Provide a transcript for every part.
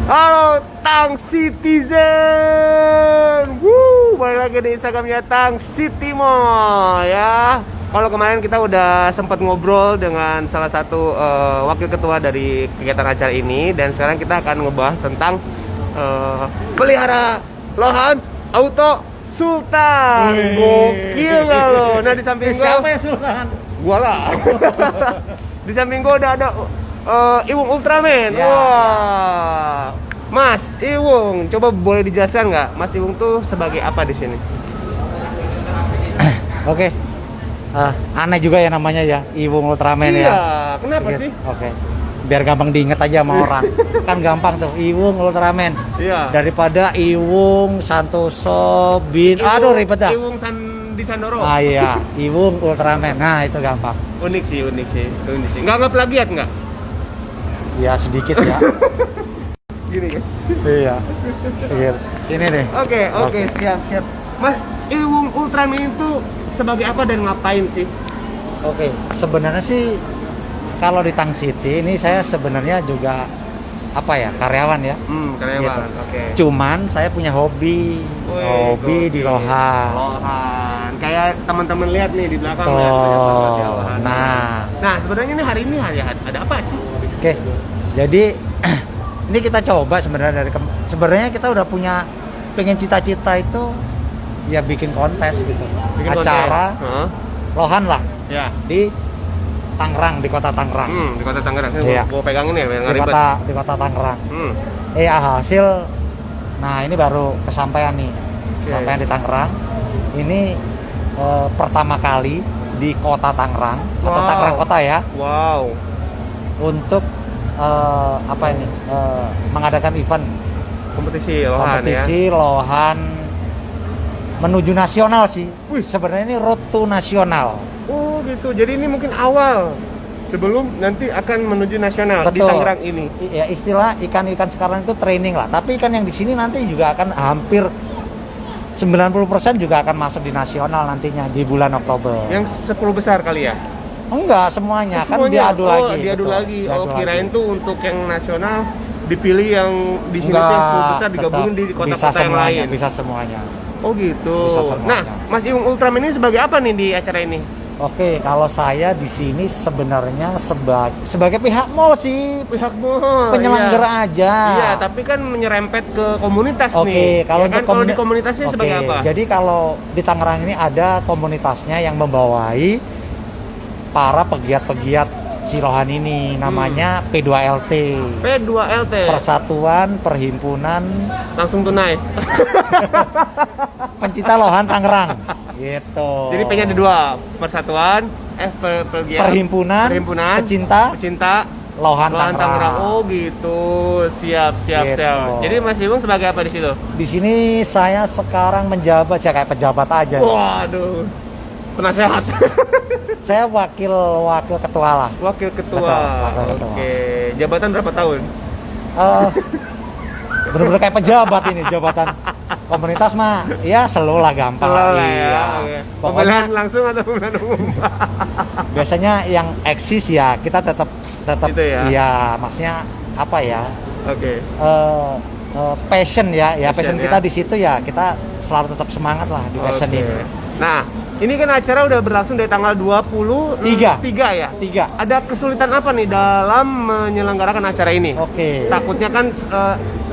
Halo Tang Citizen. Balik lagi di Instagramnya Tang City Mall ya. Kalau kemarin kita udah sempat ngobrol dengan salah satu wakil ketua dari kegiatan acara ini, dan sekarang kita akan ngebahas tentang pelihara lohan auto Sultan. Gokil nggak lo? Nah di samping Siapa ya Sultan? gua lah. Di samping gua udah ada Iwung Ultraman. Ya. Wah. Mas Iwung, coba boleh dijelaskan nggak, Mas Iwung tuh sebagai apa di sini? Oke. Aneh juga ya namanya ya, Iwung Ultraman Iya, ya. kenapa sih? Oke. Biar gampang diinget aja sama orang. Kan gampang tuh, Iwung Ultraman. Iya. Daripada Iwung Santoso Bin. Aduh ribet dah. Iwung di Sandoro. Iya, Iwung Ultraman. Nah, itu gampang. Unik sih. Nggak plagiat nggak? Ya sedikit ya. Gini kan? Iya. Sini deh. Oke, siap. Mas, Iwung Ultraman itu sebagai apa dan ngapain sih? Oke, sebenarnya sih kalau di Tang City ini saya sebenarnya juga apa ya, karyawan ya. Karyawan. Gitu. Oke. Cuman saya punya hobi. Wih, Di gokil. lohan. Lohan. Kayak teman-teman lihat nih di belakang Betul. ya, banyak banget ya lohan. Nah. Nah, sebenarnya ini hari ini ada apa sih? Oke. Jadi ini kita coba sebenarnya sebenarnya kita udah punya pengen cita-cita itu ya bikin kontes gitu. Bikin acara konten. Heeh. lohan lah Ya. di Tangerang, di kota Tangerang. Di kota Tangerang. Iya. Gua pegangin ya, biar nggak Di ribet. kota Tangerang. Hmm. Hasil nah ini baru kesampaian nih. Kesampaian di Tangerang. Ini pertama kali di kota Tangerang atau Wow. Tangerang kota ya, Wow. untuk mengadakan event Kompetisi lohan ya. lohan menuju nasional sih. Sebenarnya ini road to nasional. Oh gitu. Jadi ini mungkin awal sebelum nanti akan menuju nasional di Betul. Tangerang ini. Ya istilah ikan-ikan sekarang itu training lah. Tapi ikan yang di sini nanti juga akan hampir 90% juga akan masuk di nasional nantinya di bulan Oktober. Yang 10 besar kali ya? Enggak semuanya, kan Semuanya? diadu lagi. Diadu betul. lagi. Diadu Kirain lagi. tuh untuk yang nasional dipilih yang di sini tuh yang 10 besar digabungin tetap di bisa kota-kota yang semuanya, lain. Bisa semuanya. Oh gitu. Bisa semuanya. Nah, Mas Iwung Ultraman ini sebagai apa nih di acara ini? Oke, kalau saya di sini sebenarnya sebagai pihak mall sih, Pihak mall. penyelenggara aja. Iya, tapi kan menyerempet ke komunitas nih. Oke, kalau Ya kan, untuk kalau di komunitasnya sebagai apa? Jadi kalau di Tangerang ini ada komunitasnya yang membawahi para pegiat-pegiat si lohan ini, namanya P2LT. P2LT. Persatuan Perhimpunan Langsung tunai. Pencinta Lohan Tangerang. Gitu. Jadi P-nya ada dua, persatuan, Perhimpunan pecinta Lohan Tangerang. Tangerang. Oh gitu, siap. Gitu. Jadi Mas Iwung sebagai apa di situ? Di sini saya sekarang menjabat ya kayak pejabat aja. Waduh, penasehat. Saya wakil ketua lah. Wakil ketua. Betul, wakil ketua. Oke, jabatan berapa tahun? Bener-bener kayak pejabat ini, jabatan komunitas mah ya slow lah, gampang. Selalu ya. Iya. Oke. Pokoknya Pemilihan langsung atau pemilihan umum? biasanya yang eksis ya kita tetap Gitu ya? Iya, maksudnya apa ya? Oke. Passion ya, passion Passion kita ya. di situ ya, kita selalu tetap semangat lah di passion Oke. ini. Nah, ini kan acara udah berlangsung dari tanggal 23 ya? 3. Ada kesulitan apa nih dalam menyelenggarakan acara ini? Oke. Takutnya kan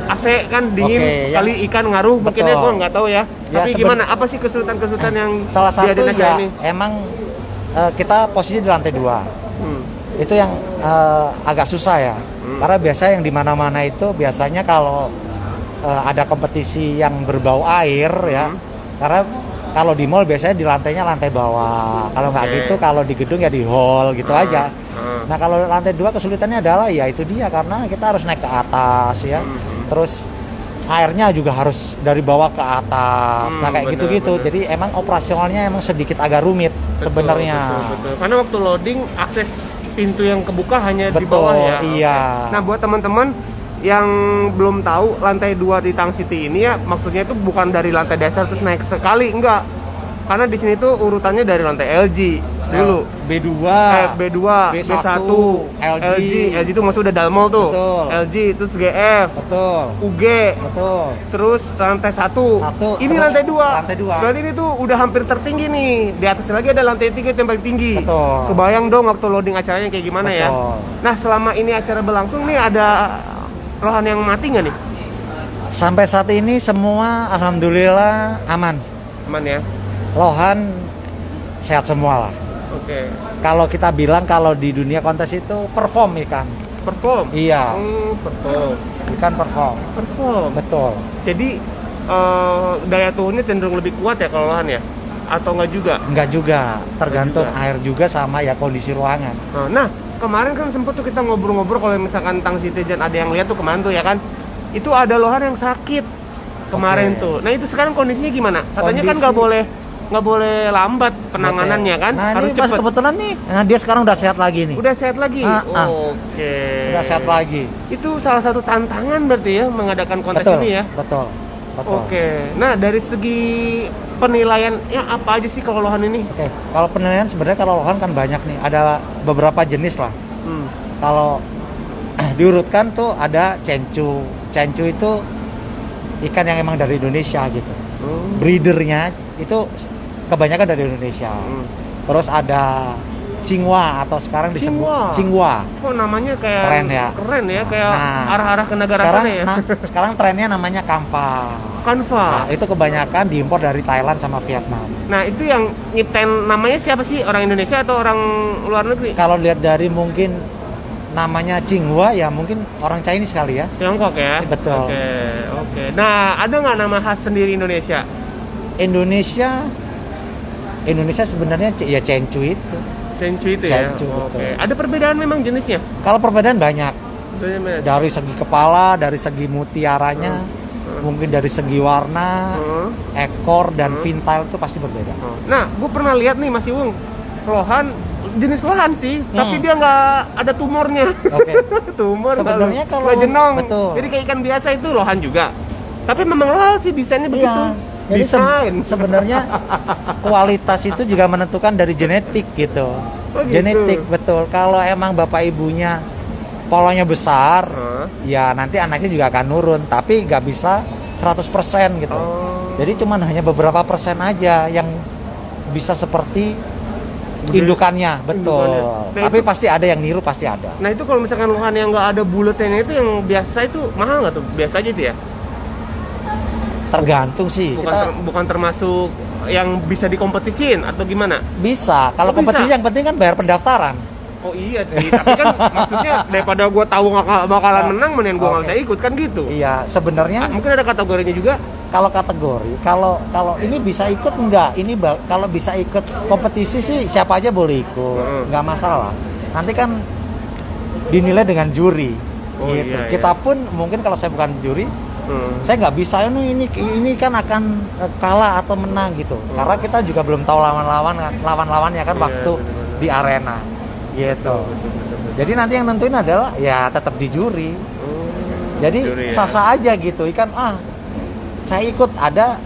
AC kan dingin, Oke, kali ikan ngaruh, mungkin ya, Betul. gua nggak tahu ya. Ya, Tapi gimana? Apa sih kesulitan-kesulitan yang Salah satu diadain acara ya ini? emang kita posisi di lantai 2. Hmm. Itu yang agak susah ya. Karena biasa yang di mana-mana itu biasanya kalau ada kompetisi yang berbau air ya. Karena kalau di mall biasanya di lantainya lantai bawah. Kalau nggak Oke. gitu, kalau di gedung ya di hall gitu aja. Hmm. Nah kalau lantai 2 kesulitannya adalah ya itu dia, karena kita harus naik ke atas ya. Terus airnya juga harus dari bawah ke atas. Nah kayak bener, gitu-gitu. bener. Jadi emang operasionalnya emang sedikit agak rumit sebenarnya. Betul. Karena waktu loading akses pintu yang kebuka hanya di Betul, bawah ya. iya. Oke. Nah, buat teman-teman yang belum tahu, lantai 2 di Tang City ini ya maksudnya itu bukan dari lantai dasar terus naik sekali, enggak. Karena di sini tuh urutannya dari lantai LG, dulu. B2, B2, B1, LG itu maksudnya udah Dalmol tuh. Betul. LG terus GF, betul, UG, betul. terus lantai 1. Ini terus lantai 2. lantai 2. Berarti ini tuh udah hampir tertinggi nih. Di atasnya lagi ada lantai 3 yang paling tinggi. Betul. Kebayang dong waktu loading acaranya kayak gimana ya. Betul. Nah, selama ini acara berlangsung nih ada lohan yang mati nggak nih? Sampai saat ini semua alhamdulillah aman. Aman ya. Lohan sehat semua lah. Oke. Kalau kita bilang kalau di dunia kontes itu perform ikan. Perform. Iya. Perform. Ikan perform. Perform. Betul. Jadi daya turunnya cenderung lebih kuat ya kalau lohan ya? Atau nggak juga? Enggak juga, tergantung juga. air juga sama ya kondisi ruangan. Nah, kemarin kan sempet tuh kita ngobrol-ngobrol kalau misalkan Tang Citizen ada yang lihat tuh kemarin tuh ya kan, itu ada lohan yang sakit kemarin Oke. tuh. Nah itu sekarang kondisinya gimana? Katanya kan Kondisi- nggak boleh lambat penanganannya kan, Nah harus ini pas cepet. kebetulan nih, nah dia sekarang udah sehat lagi nih. Udah sehat lagi. Ah. Oke. Udah sehat lagi. Itu salah satu tantangan berarti ya mengadakan kontes Betul, ini ya. betul, betul. Oke. Nah dari segi penilaian ya apa aja sih kalau lohan ini? Oke, kalau penilaian sebenarnya kalau lohan kan banyak nih, ada beberapa jenis lah. Hmm. Kalau diurutkan tuh ada cencu. Cencu itu ikan yang emang dari Indonesia gitu. Breedernya itu kebanyakan dari Indonesia. Hmm. Terus ada Cingwa atau sekarang disebut Cingwa. Kok namanya kayak Keren ya? Keren ya, kayak Nah, arah-arah ke negara Sekarang, mana ya? sekarang trennya namanya Kamfa. Kanva. Nah, itu kebanyakan diimpor dari Thailand sama Vietnam. Nah, itu yang nyiptain namanya siapa sih? Orang Indonesia atau orang luar negeri? Kalau lihat dari mungkin namanya Cingwa ya mungkin orang Chinese kali ya. Tiongkok ya? Betul. Oke. Nah, ada nggak nama khas sendiri Indonesia? Indonesia sebenarnya ya cencu itu. Cencu itu ya? Cencu, Oke. betul. Ada perbedaan memang jenisnya? Kalau perbedaan banyak. Beda-beda. Dari segi kepala, dari segi mutiaranya, mungkin dari segi warna, ekor dan fintail itu pasti berbeda. Nah, gue pernah lihat nih Mas Iwung, lohan jenis lohan sih, tapi dia nggak ada tumornya. Oke. Tumor Sebenarnya kalau- nggak jenong. betul. Jadi kayak ikan biasa itu lohan juga. Tapi memang lohan sih desainnya begitu. Iya. Jadi Desain. sebenarnya kualitas itu juga menentukan dari genetik gitu. Oh, gitu. Genetik betul. Kalau emang bapak ibunya polonya besar, Hah? ya nanti anaknya juga akan nurun. Tapi nggak bisa 100% gitu. Oh. Jadi cuman hanya beberapa persen aja yang bisa seperti Gede. indukannya, betul. Indukannya. Nah, Tapi itu- pasti ada yang niru, pasti ada. Nah itu kalau misalkan lohan yang nggak ada buletnya itu yang biasa itu mahal nggak tuh? Biasa aja itu ya? Tergantung sih. Kita Bukan termasuk yang bisa dikompetisiin atau gimana? bisa. Kalau Oh, bisa. kompetisi yang penting kan bayar pendaftaran. Oh iya sih, tapi kan maksudnya daripada gue tahu nggak bakalan menang, mending gue nggak Oke. usah ikut kan gitu. Iya, sebenarnya Mungkin ada kategorinya juga. kalau kategori, kalau ini bisa ikut enggak? Ini kalau bisa ikut kompetisi sih siapa aja boleh ikut, nggak masalah. Nanti kan dinilai dengan juri. Oh, gitu. iya, Kita pun mungkin kalau saya bukan juri, saya nggak bisa ini kan akan kalah atau menang gitu. Karena kita juga belum tahu lawan-lawannya kan Iya, waktu benar-benar. di arena. Gitu. Betul. Jadi nanti yang nentuin adalah ya tetap di juri. Jadi Juri ya. sah-sah aja gitu. Ikan saya ikut, ada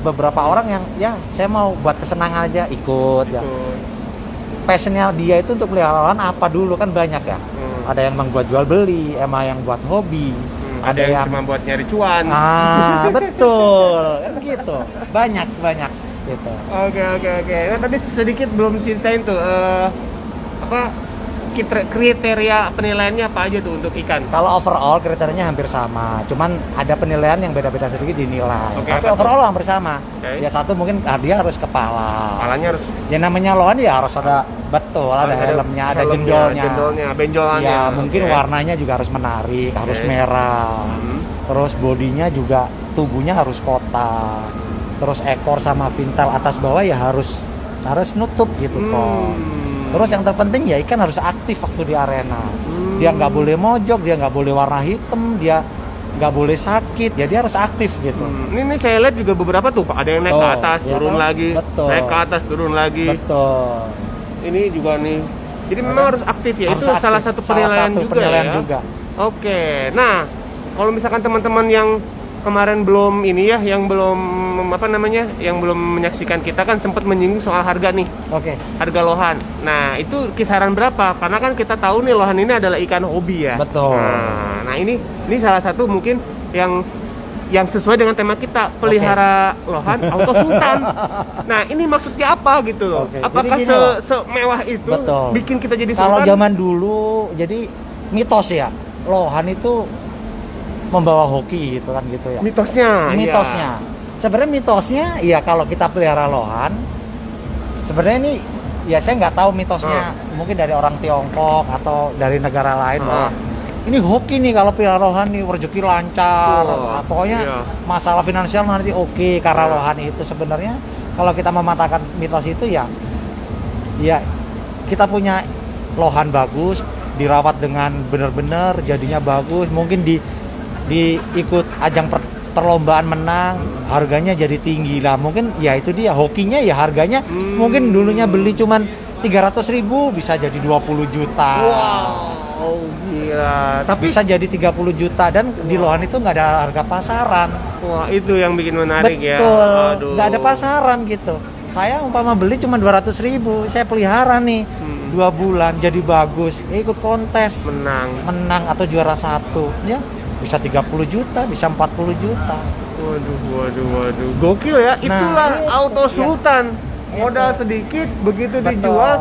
beberapa orang yang ya saya mau buat kesenangan aja ikut ya. Passionnya dia itu untuk peliharaan apa dulu kan banyak ya. Ada yang emang buat jual beli, emang yang buat hobi. Ada yang cuma buat nyari cuan. Betul kan gitu. Banyak gitu. Oke. Nah, tadi sedikit belum ceritain tuh apa kriteria penilaiannya apa aja tuh untuk ikan? Kalau overall kriterianya hampir sama, cuman ada penilaian yang beda-beda sedikit dinilai. Oke, Tapi apa overall hampir sama. Oke. Ya satu mungkin dia harus kepala. Kepalanya harus Ya namanya lohan ya harus ada ada helmnya, ada jendolnya. benjolannya. Ya mungkin Oke. warnanya juga harus menarik, harus Oke. merah. Terus bodinya juga tubuhnya harus kotak. Terus ekor sama vintal atas bawah ya harus nutup gitu kok. Terus yang terpenting ya ikan harus aktif waktu di arena. Dia nggak boleh mojok, dia nggak boleh warna hitam, dia nggak boleh sakit, jadi harus aktif gitu. Ini saya lihat juga beberapa tuh, Pak. Ada yang naik ke Betul, atas, ya turun kan? lagi, Betul. naik ke atas, turun lagi. Betul. Ini juga nih. Jadi memang harus aktif ya. Harus Itu salah aktif. satu Salah penilaian satu juga penilaian ya. juga. Oke. Nah, kalau misalkan teman-teman yang kemarin belum ini ya, yang belum apa namanya, yang belum menyaksikan kita kan sempat menyinggung soal harga nih, Oke. harga lohan. Nah itu kisaran berapa? Karena kan kita tahu nih lohan ini adalah ikan hobi ya. Betul. Nah ini salah satu mungkin yang sesuai dengan tema kita, pelihara lohan auto sultan. Nah ini maksudnya apa gitu loh? Oke, Apakah jadi gini loh. semewah itu Betul. bikin kita jadi Kalau sultan? zaman dulu, jadi mitos ya, lohan itu membawa hoki gitu kan gitu ya. Mitosnya. Mitosnya. Sebenarnya mitosnya, ya kalau kita pelihara lohan, sebenarnya ini ya saya nggak tahu mitosnya, mungkin dari orang Tiongkok atau dari negara lain. Bahwa ini hoki nih kalau pelihara lohan nih, rezeki lancar. Oh, Pokoknya iya. masalah finansial nanti oke karena Iya. lohan itu. Sebenarnya kalau kita mematahkan mitos itu ya kita punya lohan bagus, dirawat dengan benar-benar, jadinya bagus. Mungkin ikut ajang perlombaan menang, harganya jadi tinggi lah. Mungkin ya itu dia hokinya ya, harganya mungkin dulunya beli cuman 300.000 bisa jadi 20 juta. Wow, gila. Tapi Bisa jadi 30 juta dan di lohan itu nggak ada harga pasaran. wah, itu yang bikin menarik ya. Betul, Aduh. nggak ada pasaran gitu. Saya umpama beli cuma 200.000, saya pelihara nih 2 bulan jadi bagus, ikut kontes menang atau juara 1 ya bisa 30 juta, bisa 40 juta. Waduh. Gokil ya. Itulah auto sultan. Modal sedikit, begitu dijual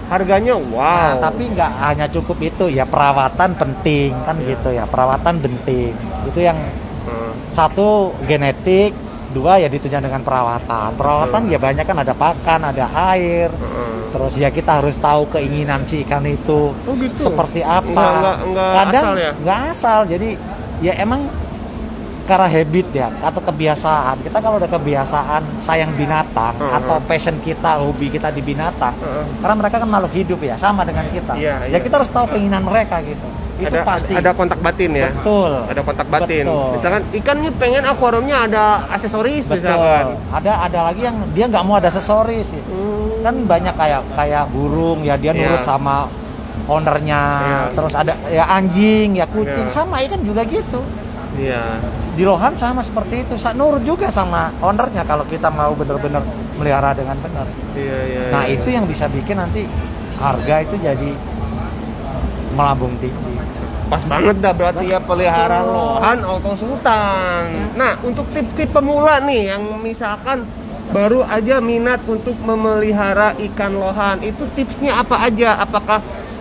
harganya wow. Nah, tapi nggak hanya cukup itu ya, perawatan penting kan gitu ya, perawatan penting. Itu yang satu genetik, dua ya ditunjang dengan perawatan. Perawatan ya banyak kan, ada pakan, ada air. Terus ya kita harus tahu keinginan si ikan itu gitu? seperti apa. Nggak Kadang asal ya? nggak asal. Jadi ya emang karena habit ya atau kebiasaan. Kita kalau udah kebiasaan sayang binatang atau passion kita, hobi kita di binatang, karena mereka kan makhluk hidup ya, sama dengan kita. Iya. Ya kita harus tahu keinginan mereka gitu. Itu pasti. Ada kontak batin ya. Betul. Ada kontak batin. Betul. Misalkan ikannya pengen akuariumnya ada aksesoris Betul. misalkan. Ada lagi yang dia nggak mau ada aksesoris gitu. Kan banyak kayak burung ya, dia nurut sama ownernya. Terus ada ya anjing, ya kucing, sama ikan juga gitu. Iya. Di lohan sama seperti itu, nurut juga sama ownernya kalau kita mau benar-benar melihara dengan benar. Iya. Nah itu yang bisa bikin nanti harga itu jadi melambung tinggi. Pas banget dah berarti ya pelihara lohan auto sultan. Nah, untuk tips-tips pemula nih yang misalkan baru aja minat untuk memelihara ikan lohan, itu tipsnya apa aja? Apakah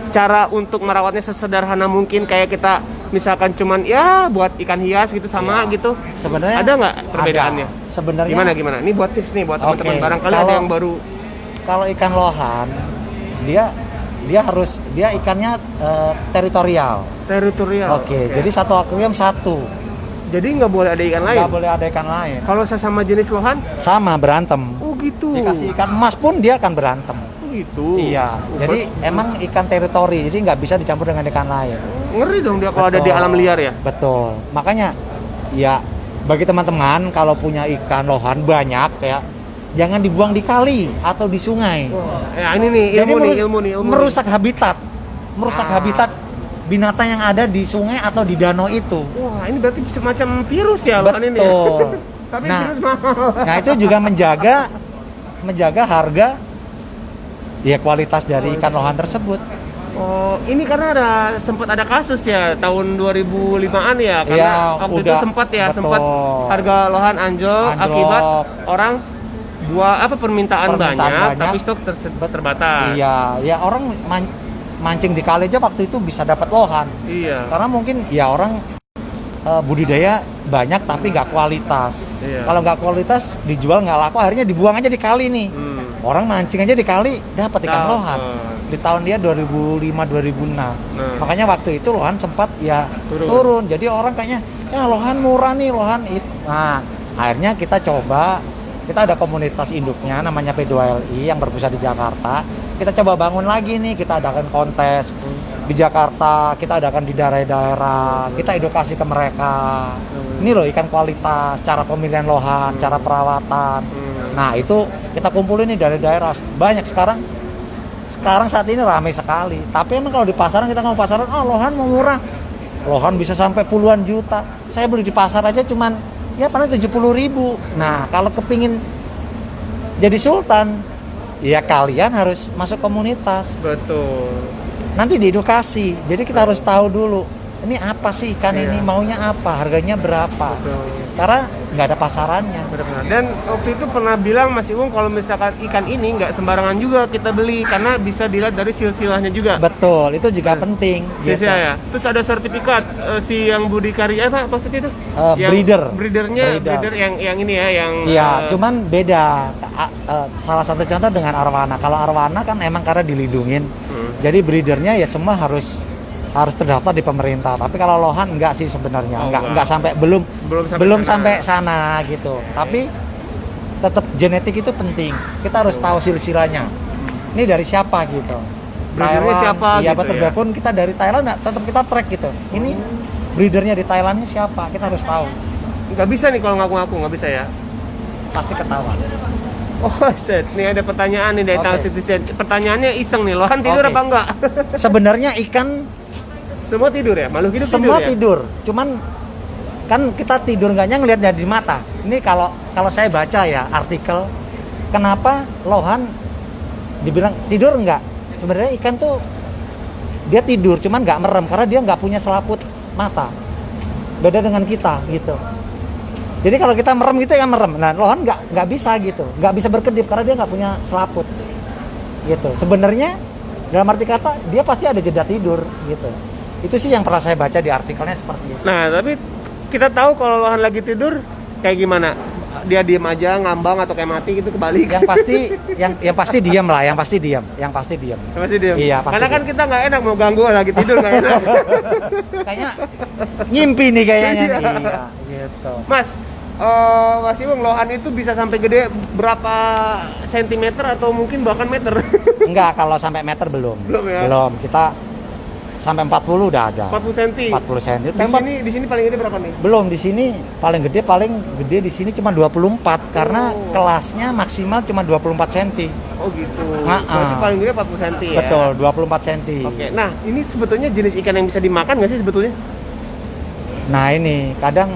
cara untuk merawatnya sesederhana mungkin kayak kita misalkan cuman ya buat ikan hias gitu sama gitu? Sebenarnya ada nggak perbedaannya? Ada. Sebenarnya Gimana? Ini buat tips nih buat teman-teman, barangkali ada Kalau- yang baru. Kalau ikan lohan dia ikannya teritorial. Oke, jadi satu akuarium satu. Jadi nggak boleh ada ikan lain? Nggak boleh ada ikan lain. Kalau sesama jenis lohan? Sama berantem. Oh gitu. Dikasih ikan emas pun dia akan berantem. Oh gitu. Iya. Jadi emang ikan teritori, jadi nggak bisa dicampur dengan ikan lain. Ngeri dong dia kalau ada di alam liar ya. Betul. Makanya ya bagi teman-teman kalau punya ikan lohan banyak ya, jangan dibuang di kali atau di sungai. Ya ini nih ilmu nih. Merusak habitat. Habitat binatang yang ada di sungai atau di danau itu. Wah, ini berarti semacam virus ya lohan ini. Ya? Betul. Tapi Nah, virus mahal. Nah, itu juga menjaga harga ya kualitas dari ikan lohan tersebut. Oh, ini karena sempat ada kasus ya tahun 2005-an ya, karena Ya, waktu itu udah, sempat betul. harga lohan anjlok akibat orang permintaan banyak tapi stok terbatas. Iya, ya orang mancing di kali aja waktu itu bisa dapat lohan. Iya. Karena mungkin ya orang budidaya banyak tapi nggak kualitas. Iya. Kalau nggak kualitas dijual nggak laku, akhirnya dibuang aja di kali nih. Orang mancing aja di kali dapat ikan lohan. Di tahun dia 2005-2006. Makanya waktu itu lohan sempat ya turun. Jadi orang kayaknya ya lohan murah nih, lohan itu. Nah, akhirnya kita coba, kita ada komunitas induknya namanya P2LI yang berpusat di Jakarta. Kita coba bangun lagi nih, kita adakan kontes di Jakarta, kita adakan di daerah-daerah, kita edukasi ke mereka. Ini loh ikan kualitas, cara pemilihan lohan, cara perawatan. Nah itu kita kumpulin nih dari daerah. Banyak sekarang saat ini ramai sekali. Tapi emang kalau di pasaran kita ngomong pasaran, lohan mau murah. Lohan bisa sampai puluhan juta. Saya beli di pasar aja cuman ya paling 70.000. Nah, kalau kepingin jadi sultan, ya kalian harus masuk komunitas. Betul. Nanti diedukasi. Jadi kita harus tahu dulu, ini apa sih ikan Iya. ini, maunya apa, harganya berapa. Betul. Karena nggak ada pasarannya. Benar-benar. Dan waktu itu pernah bilang Mas Iwung kalau misalkan ikan ini nggak sembarangan juga kita beli karena bisa dilihat dari silsilahnya juga. Betul, itu juga penting. Silsilah ya. Terus ada sertifikat si yang Budi Karya apa maksudnya itu? Breeder. Breeder yang ini ya yang Iya, cuman beda. Salah satu contoh dengan arwana. Kalau arwana kan emang karena dilindungin. Jadi breedernya ya semua harus terdaftar di pemerintah. Tapi kalau lohan enggak sih sebenarnya. Oh, enggak sampai belum sampai sana gitu. Tapi tetap genetik itu penting. Kita harus tahu silsilahnya. Ini dari siapa gitu. Breedernya siapa Iya, gitu betul. ya? Biarpun kita dari Thailand tetap kita track gitu. Ini breedernya di Thailandnya siapa? Kita harus tahu. nggak bisa nih kalau ngaku-ngaku nggak bisa ya. Pasti ketahuan. Oh set, nih ada pertanyaan nih dari Oke. Tang Citizen. Pertanyaannya iseng nih, lohan tidur Oke. apa enggak? Sebenarnya ikan Semua tidur ya? Makhluk hidup semua tidur ya? tidur, cuman kan kita tidur enggaknya ngelihat dari mata. Ini kalau saya baca ya artikel, kenapa lohan dibilang tidur enggak? Sebenarnya ikan tuh dia tidur, cuman nggak merem karena dia nggak punya selaput mata. Beda dengan kita gitu. Jadi kalau kita merem gitu ya merem. Nah lohan nggak bisa gitu, nggak bisa berkedip karena dia nggak punya selaput. Gitu. Sebenarnya dalam arti kata dia pasti ada jeda tidur gitu. Itu sih yang pernah saya baca di artikelnya seperti itu. Nah, tapi kita tahu kalau lohan lagi tidur kayak gimana? Dia diem aja, ngambang atau kayak mati gitu kebalik. Yang pasti yang pasti diam lah, yang pasti diam. Pasti diem. Iya, pasti Karena kan diem. kita nggak enak mau ganggu lagi tidur nggak enak. Kayaknya ngimpi nih kayaknya Iya. nih. Iya, gitu. Mas, Mas Iwung, lohan itu bisa sampai gede berapa sentimeter atau mungkin bahkan meter? Enggak, kalau sampai meter belum. Belum ya? Belum. Kita sampai 40 udah ada. 40 cm. 40 cm. Di sini paling gede berapa nih? Belum, di sini paling gede di sini cuma 24 karena kelasnya maksimal cuma 24 cm. Oh gitu. Nah, Berarti paling gede 40 cm ya. Betul, 24 cm. Oke. Nah, ini sebetulnya jenis ikan yang bisa dimakan nggak sih sebetulnya? Nah, ini kadang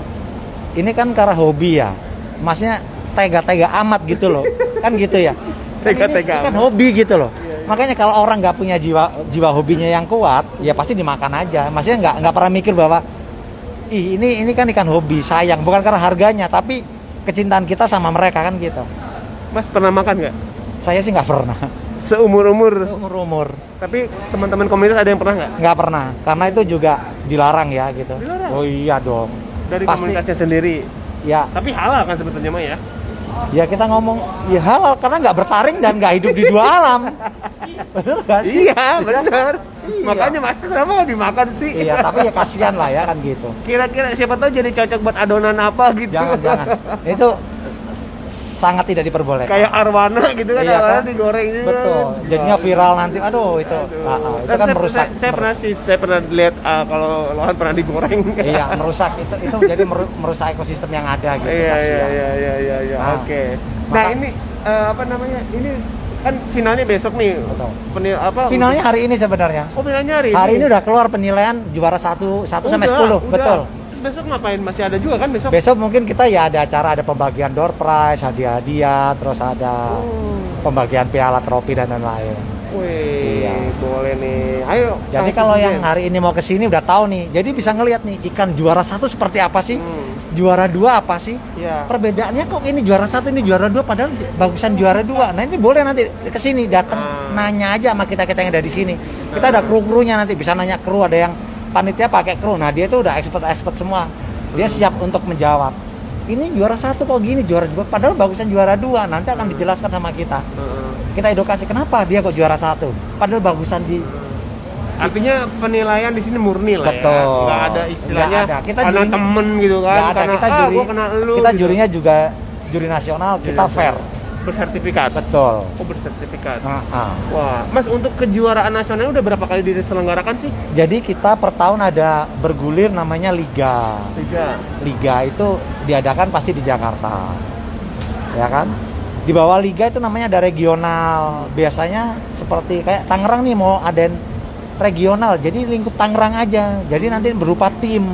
ini kan karena hobi ya. Masnya tega-tega amat gitu loh. Kan gitu ya. Tega-tega Ini kan amat. hobi gitu loh. Makanya kalau orang nggak punya jiwa hobinya yang kuat, ya pasti dimakan aja. Maksudnya nggak pernah mikir bahwa ini kan ikan hobi, sayang, bukan karena harganya, tapi kecintaan kita sama mereka kan gitu. Mas pernah makan nggak? Saya sih nggak pernah. Seumur-umur. Umur Tapi teman-teman komunitas ada yang pernah nggak? nggak pernah, karena itu juga dilarang ya gitu. Dilarang? Oh iya dong. Dari Pasti. komunitasnya sendiri. Ya, Tapi halal kan sebetulnya mah ya. ya kita ngomong ya halal karena nggak bertaring dan nggak hidup di dua alam. Bener nggak sih? Iya, benar. Iya. Makanya mas kenapa nggak dimakan sih? Iya, tapi ya kasihan lah ya kan gitu. Kira-kira siapa tahu jadi cocok buat adonan apa gitu. Jangan. Itu sangat tidak diperbolehkan. Kayak arwana gitu kan, Iya, arwana kan? digoreng juga. Betul. Jadinya viral nanti. Aduh, itu. Itu kan merusak. Saya pernah lihat kalau lohan pernah digoreng. Iya, merusak. Itu jadi merusak ekosistem yang ada gitu. Iya. kasihan. Nah, Oke. Nah, maka- ini apa namanya? Ini kan finalnya besok nih. Betul. Finalnya Finalnya hari ini sebenarnya. Oh, finalnya hari ini. Hari ini udah keluar penilaian juara 1 sampai 10. Udah. Betul. Terus besok ngapain? Masih ada juga kan besok? Besok mungkin kita ya ada acara, ada pembagian door prize, hadiah-hadiah, terus ada pembagian piala, trofi dan lain-lain. Wih, Iya. boleh nih. Ayo. Jadi Kang kalau Citizen. yang hari ini mau kesini udah tahu nih. Jadi bisa ngelihat nih ikan juara 1 seperti apa sih? Juara 2 apa sih? Iya. Perbedaannya kok ini juara 1 ini juara 2 padahal bagusan juara 2. Nah, ini boleh nanti kesini datang nanya aja sama kita yang ada di sini. Kita ada kru-krunya nanti bisa nanya kru, ada yang panitia pakai kru. Nah, dia tuh udah expert semua. Dia siap untuk menjawab. Ini juara 1 kok gini, juara 2 padahal bagusan juara 2. Nanti akan dijelaskan sama kita. Kita edukasi kenapa dia kok juara 1 padahal bagusan di Artinya penilaian di sini murni lah Betul. ya. Nggak ada istilahnya Nggak ada. Kita karena jurinya- temen gitu kan. nggak ada. Karena Kita juri, gua kenal lu. kita gitu. jurinya juga juri nasional, kita fair. Bersertifikat. Betul. Oh, bersertifikat. Ah. Wah, Mas untuk kejuaraan nasional udah berapa kali diselenggarakan sih? Jadi kita per tahun ada bergulir namanya liga. 3. Liga itu diadakan pasti di Jakarta, ya kan? Di bawah liga itu namanya ada regional. Biasanya seperti kayak Tangerang nih mau adain regional, jadi lingkup Tangerang aja. Jadi nanti berupa tim,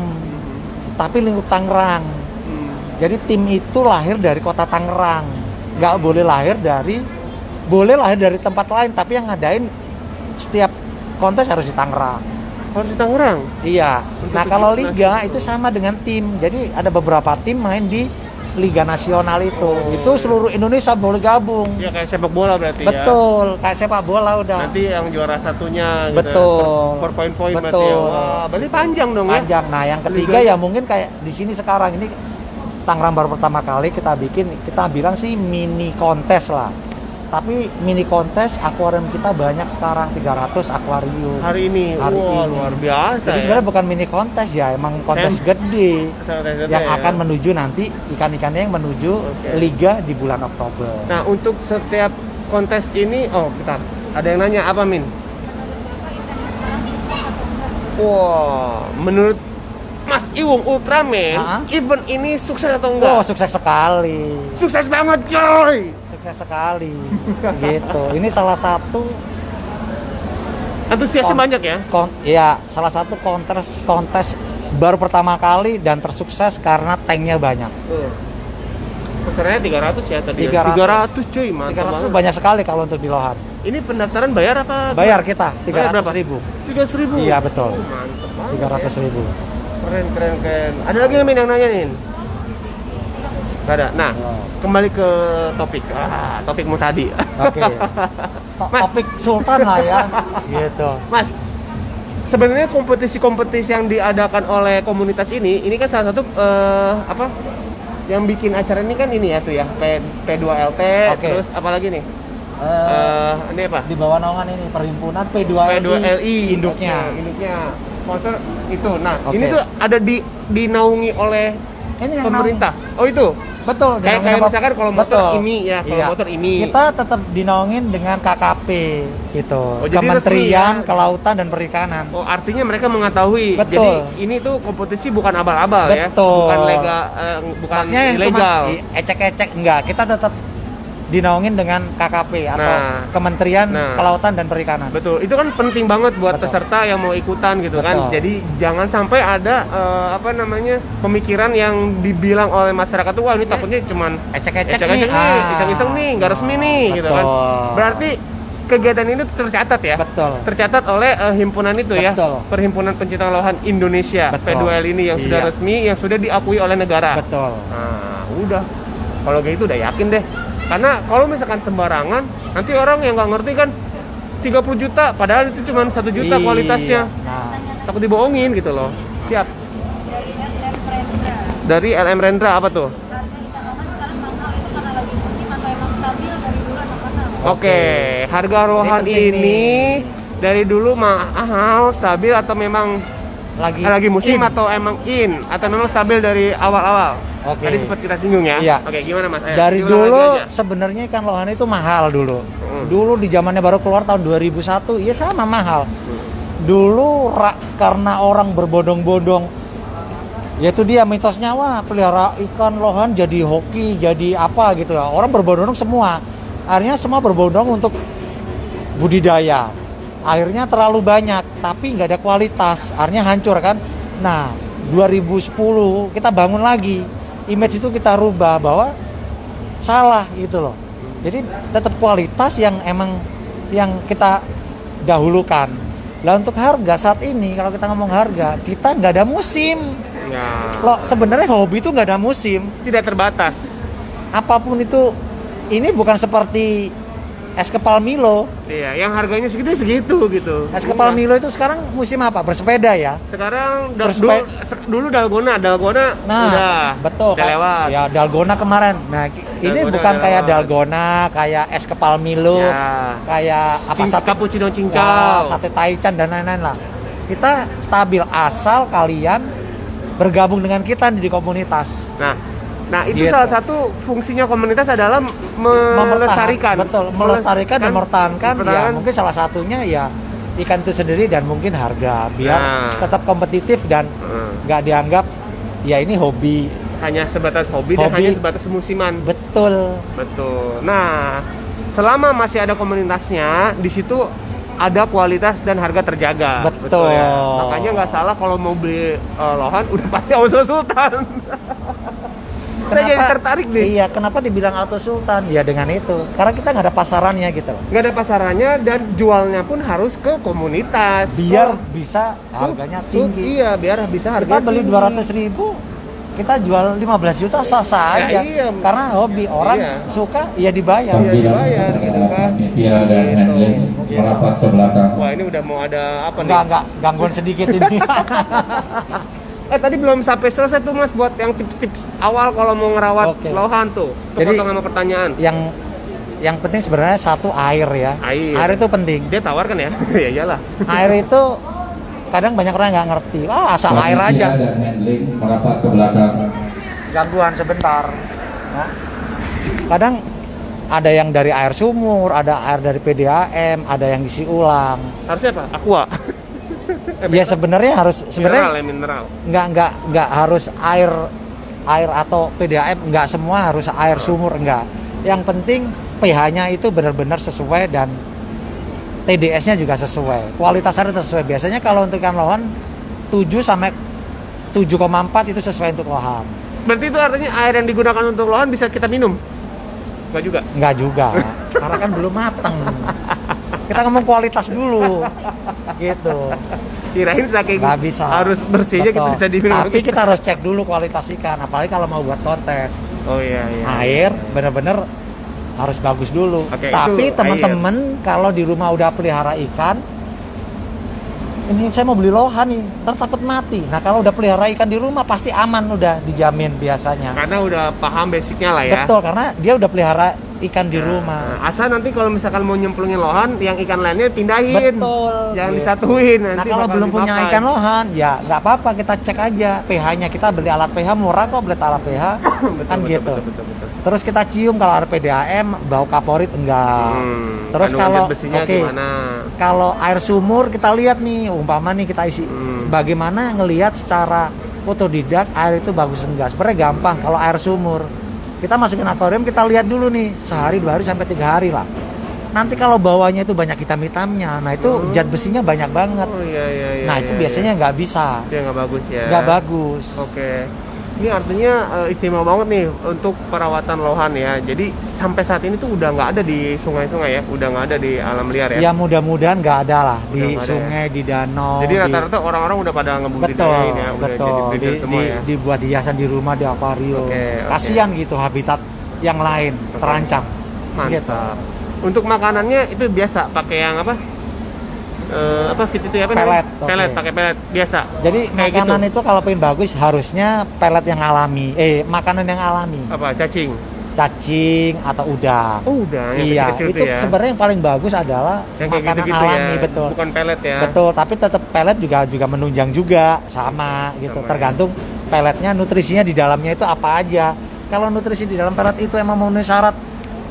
tapi lingkup Tangerang. Jadi tim itu lahir dari kota Tangerang, nggak boleh lahir dari tempat lain, tapi yang ngadain setiap kontes harus di Tangerang. Harus di Tangerang? Iya. Untuk Nah kalau ikut liga itu sama dengan tim, jadi ada beberapa tim main di Liga Nasional itu seluruh Indonesia boleh gabung. Ya kayak sepak bola berarti Betul, kayak sepak bola udah. Nanti yang juara satunya gitu Betul. per poin-poin berarti Betul. ya. Wah, berarti panjang dong ya. Panjang. Nah, yang ketiga ya mungkin kayak di sini sekarang ini Tangerang baru pertama kali kita bilang sih mini kontes lah. Tapi mini kontes akuarium kita banyak sekarang 300 akuarium. Hari ini. Wah, luar biasa. Jadi ya. sebenarnya bukan mini kontes ya, emang kontes gede yang akan menuju nanti ikan-ikannya yang menuju liga di bulan Oktober. Nah, untuk setiap kontes ini, bentar. Ada yang nanya apa, Min? Wah, menurut Mas Iwung Ultraman, event ini sukses atau enggak? Oh, sukses sekali. Sukses banget, coy. Sukses sekali. Gitu. Ini salah satu antusiasnya banyak ya? Iya, salah satu kontes baru pertama kali dan tersukses karena tanknya banyak. Pesannya 300 ya tadi. 300 cuy, mantap 300 banget. Banyak sekali kalau untuk di Lohan. Ini pendaftaran bayar apa? Bayar kita 300.000. 300.000. Iya, betul. Mantap banget. 300.000. Keren. Ada lagi yang yang nanya nih? Gak ada. Nah, kembali ke topikmu tadi. Oke. Topik Sultan lah ya. Gitu. Mas, sebenarnya kompetisi-kompetisi yang diadakan oleh komunitas ini kan salah satu yang bikin acara ini kan ini ya tuh ya P2LT, terus apalagi nih? Ini apa? Di bawah naungan ini perhimpunan P2LI induknya sponsor itu. Nah, ini tuh ada dinaungi oleh ini pemerintah. Oh, itu. Betul. Kayak misalkan kalau motor ini ya, kalau motor ini. Kita tetap dinaungin dengan KKP gitu. Oh, Kementerian ya? Kelautan dan Perikanan. Oh, artinya mereka mengetahui. Betul. Jadi ini tuh kompetisi bukan abal-abal ya. Betul. Bukan legal, bukan Maksudnya ilegal. Ecek-ecek enggak. Kita tetap dinaungin dengan KKP atau Kementerian Kelautan dan Perikanan. Betul, itu kan penting banget buat peserta yang mau ikutan gitu kan. Jadi jangan sampai ada pemikiran yang dibilang oleh masyarakat tuh, wah ini takutnya cuman ecek-ecek nih, nih, iseng-iseng nih, nggak resmi nih gitu kan. Berarti kegiatan ini tercatat ya. Betul. Tercatat oleh himpunan itu ya. Perhimpunan Pencinta Lohan Indonesia, P2L ini yang sudah resmi, yang sudah diakui oleh negara. Betul. Nah, udah. Kalau kayak gitu udah yakin deh. Karena kalau misalkan sembarangan, nanti orang yang nggak ngerti kan 30 juta, padahal itu cuma 1 juta kualitasnya. Takut dibohongin gitu loh. Siap. Dari LM Rendra apa tuh? Oke, harga Lohan ini dari dulu mahal, stabil atau memang lagi musim atau emang atau memang stabil dari awal-awal? Tadi sempat kita singgung ya. Iya. Oke, gimana Mas? Dari dulu sebenarnya ikan Lohan itu mahal dulu. Dulu di zamannya baru keluar tahun 2001, ya sama mahal. Dulu karena orang berbondong-bondong, yaitu dia mitosnya, wah pelihara ikan Lohan jadi hoki, jadi apa gitu ya. Orang berbondong semua. Akhirnya semua berbondong untuk budidaya. Akhirnya terlalu banyak, tapi nggak ada kualitas. Akhirnya hancur kan. Nah, 2010 kita bangun lagi. Image itu kita rubah bahwa salah gitu loh. Jadi tetap kualitas yang emang yang kita dahulukan. Lah untuk harga saat ini, kalau kita ngomong harga, kita nggak ada musim. Ya. Loh, sebenarnya hobi itu nggak ada musim. Tidak terbatas. Apapun itu, ini bukan seperti es kepal Milo. Iya, yang harganya segitu gitu. Es kepal Milo itu sekarang musim apa? Bersepeda ya? Sekarang dulu Dalgona udah betul. Udah lewat. Ya, Dalgona kemarin. Nah, ini bukan kayak lewat. Dalgona, kayak es kepal Milo, kayak apa cappuccino cincau, sate taichan dan lain-lain lah. Kita stabil asal kalian bergabung dengan kita di komunitas. Nah itu gitu. Salah satu fungsinya komunitas adalah melestarikan. Betul, melestarikan dan mempertahankan. Ya, mungkin salah satunya ya ikan itu sendiri dan mungkin harga biar tetap kompetitif dan nggak dianggap ya ini hobi. Hanya sebatas hobi dan hanya sebatas musiman. Betul. Nah, selama masih ada komunitasnya, di situ ada kualitas dan harga terjaga. Betul. Ya. Makanya nggak salah kalau mau beli lohan udah pasti Auto Sultan. Saya jadi tertarik nih. Iya, kenapa dibilang Auto Sultan? Ya dengan itu, karena kita nggak ada pasarannya gitu loh. Nggak ada pasarannya dan jualnya pun harus ke komunitas. Biar bisa harganya tinggi. Iya, biar bisa Kita harganya beli tinggi. 200.000, kita jual 15 juta sah-sah Ya, aja. iya. Karena hobi orang Iya. suka, ya dibayar. Iya, dibayar gitu kan. Panitia dan Gitu. handling merapat ke belakang. Wah, ini udah mau ada apa nih? Enggak, gangguan sedikit ini. Tadi belum sampai selesai tuh Mas buat yang tips-tips awal kalau mau ngerawat Oke. lohan tuh. Jadi- Potong sama pertanyaan. yang penting sebenarnya satu air ya. Air. Itu penting. Dia tawarkan ya? Ya iyalah. Air itu kadang banyak orang nggak ngerti. Asal air Panitia aja. dan handling merapat ke belakang. Gangguan sebentar. Nah, kadang ada yang dari air sumur, ada air dari PDAM, ada yang isi ulang. Harusnya apa? Aqua. Ya sebenarnya harus Mineral sebenarnya ya, mineral. nggak harus air atau PDAM, nggak semua harus air sumur, enggak. Yang penting pH-nya itu benar-benar sesuai dan TDS-nya juga sesuai. Kualitas air sesuai. Biasanya kalau untuk ikan lohan 7 sampai 7,4 itu sesuai untuk lohan. Berarti itu artinya air yang digunakan untuk lohan bisa kita minum? Enggak juga? Enggak juga, karena kan belum mateng. Kita ngomong kualitas dulu, gitu. Kirain saking Nggak bisa. harus bersihnya kita Betul. bisa diminum. Tapi kita harus cek dulu kualitas ikan, apalagi kalau mau buat kontes. Oh iya iya. Air bener-bener harus bagus dulu. Oke, Tapi itu teman-teman kalau di rumah udah pelihara ikan, ini saya mau beli lohan nih, ntar takut mati. Nah kalau udah pelihara ikan di rumah pasti aman, udah dijamin biasanya. Karena udah paham basicnya lah ya. Betul, karena dia udah pelihara ikan di rumah. Nah, asal nanti kalau misalkan mau nyemplungin lohan, yang ikan lainnya pindahin. Betul. Jangan Gitu. disatuin. Nah Nanti kalau bakal belum punya dimakan. ikan lohan, ya nggak apa-apa, kita cek aja pH-nya. Kita beli alat pH murah kok, beli alat pH kan gitu. Betul. Terus kita cium kalau ada PDAM, bau kaporit enggak. Terus kandungan kalau zat besinya oke, gimana? kalau air sumur kita lihat nih, umpama nih kita isi. Bagaimana ngelihat secara otodidak air itu bagus enggak? Sebenarnya gampang kalau air sumur. Kita masukin akuarium, kita lihat dulu nih sehari, 2 hari sampai 3 hari lah. Nanti kalau bawahnya itu banyak hitam-hitamnya, nah itu zat besinya banyak banget. Oh iya. Nah itu biasanya nggak bisa, dia nggak bagus ya. nggak bagus. Oke. Ini artinya istimewa banget nih untuk perawatan lohan ya. Jadi sampai saat ini tuh udah nggak ada di sungai-sungai ya, udah nggak ada di alam liar ya. Ya mudah-mudahan nggak ada lah Udah di nggak ada sungai, di danau. Jadi di- rata-rata orang-orang udah pada betul, ngebudidayain ya, udah betul. jadi breeder semua ya. Dibuat hiasan di rumah, di akuarium. Oke. Kasihan gitu habitat yang lain terancam. Gitu. Mantap. Untuk makanannya itu biasa pakai yang apa? Fit itu ya apa? Pelet, namanya? oke. Pelet, pakai pelet biasa. Jadi Kayak makanan gitu. itu kalau pengen bagus harusnya pelet yang alami. Makanan yang alami. Apa? Cacing. Cacing atau udang. Oh, udang yang Iya, kecil-kecil itu ya. sebenarnya yang paling bagus adalah Yang kayak makanan gitu-gitu alami, ya. betul. Bukan pelet ya. Betul, tapi tetap pelet juga menunjang juga sama gitu. Sama. Tergantung peletnya nutrisinya di dalamnya itu apa aja. Kalau nutrisi di dalam pelet itu emang memenuhi syarat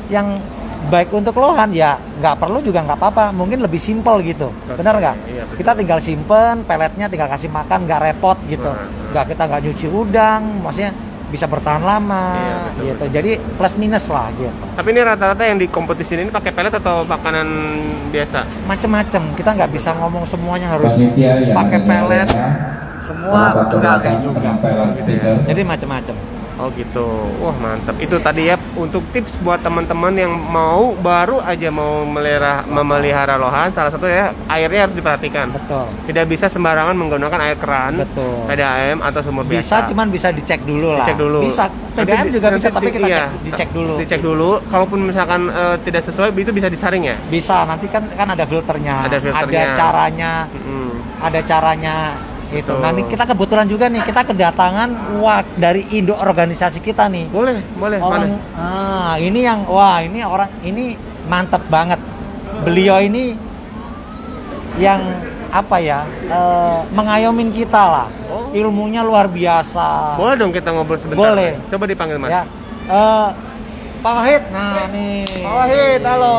yang baik untuk lohan, ya nggak perlu juga nggak apa-apa. Mungkin lebih simpel gitu, benar nggak? Iya, betul. Kita tinggal simpen peletnya, tinggal kasih makan, nggak repot gitu. Kita nggak nyuci udang, maksudnya bisa bertahan lama Iya, betul, gitu. betul. Jadi plus minus lah gitu. Tapi ini rata-rata yang di kompetisi ini pakai pelet atau makanan biasa? Macem-macem, kita nggak bisa ngomong semuanya harus Panitia yang pakai ada pelet. ya, Semua merapat ke enggak belakang juga. dengan pelet stiker. Jadi macem-macem. Oh gitu. Wah mantap. Itu tadi ya untuk tips buat teman-teman yang mau baru aja mau memelihara lohan. Salah satu ya airnya harus diperhatikan. Betul. Tidak bisa sembarangan menggunakan air keran, Betul. PDAM atau sumur Bisa, biasa. cuman bisa dicek dulu lah. Dicek dulu. Bisa. PDAM juga bisa, tapi kita dicek dulu. Dicek dulu. Kalaupun misalkan tidak sesuai, itu bisa disaring ya. Bisa. Nanti kan ada filternya. Ada filternya. Ada caranya. Ada caranya. Itu. Betul. Nah, ini kita kebetulan juga nih kita kedatangan dari induk organisasi kita nih. Boleh. Orang, Mana? ini orang ini mantep banget. Beliau ini yang apa ya mengayomin kita lah. Oh. Ilmunya luar biasa. Boleh dong kita ngobrol sebentar. Boleh. Coba dipanggil Mas. Ya. Pak Wahid, nah nih. Pak Wahid, halo.